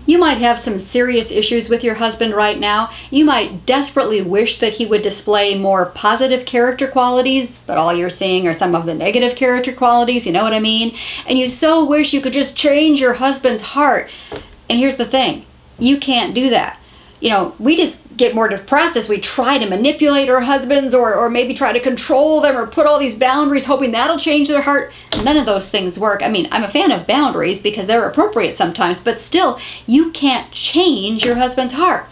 You might have some serious issues with your husband right now. You might desperately wish that he would display more positive character qualities, but all you're seeing are some of the negative character qualities, you know what I mean? And you so wish you could just change your husband's heart. And here's the thing, you can't do that. You know, we just get more depressed as we try to manipulate our husbands or maybe try to control them or put all these boundaries hoping that'll change their heart. None of those things work. I mean, I'm a fan of boundaries because they're appropriate sometimes, but still, you can't change your husband's heart.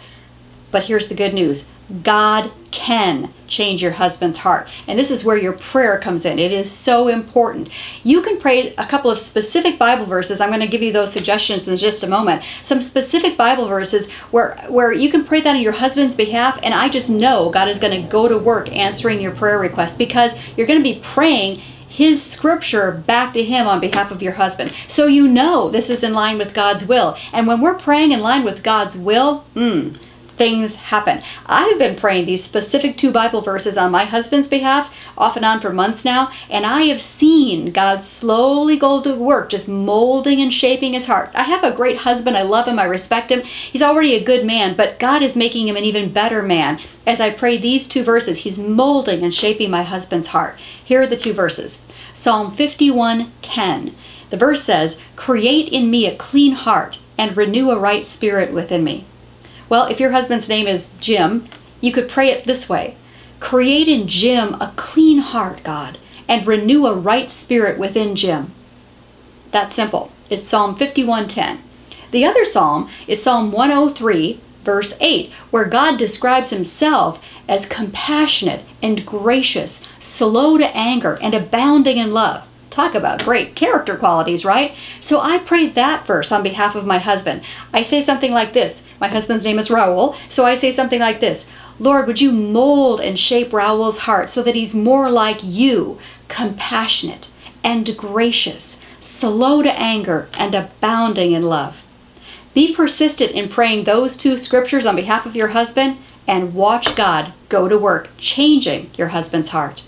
But here's the good news. God can change your husband's heart. And this is where your prayer comes in. It is so important. You can pray a couple of specific Bible verses. I'm going to give you those suggestions in just a moment. Some specific Bible verses where you can pray that on your husband's behalf. And I just know God is going to go to work answering your prayer request because you're going to be praying His scripture back to Him on behalf of your husband. So you know this is in line with God's will. And when we're praying in line with God's will, things happen. I've been praying these specific 2 Bible verses on my husband's behalf off and on for months now, and I have seen God slowly go to work, just molding and shaping his heart. I have a great husband. I love him. I respect him. He's already a good man, but God is making him an even better man. As I pray these 2 verses, He's molding and shaping my husband's heart. Here are the 2 verses. Psalm 51:10. The verse says, "Create in me a clean heart and renew a right spirit within me." Well, if your husband's name is Jim, you could pray it this way. Create in Jim a clean heart, God, and renew a right spirit within Jim. That's simple. It's Psalm 51:10. The other psalm is Psalm 103, verse 8, where God describes Himself as compassionate and gracious, slow to anger, and abounding in love. Talk about great character qualities, right? So I prayed that verse on behalf of my husband. I say something like this. My husband's name is Raul, so I say something like this. Lord, would you mold and shape Raul's heart so that he's more like you, compassionate and gracious, slow to anger, and abounding in love. Be persistent in praying those 2 scriptures on behalf of your husband and watch God go to work changing your husband's heart.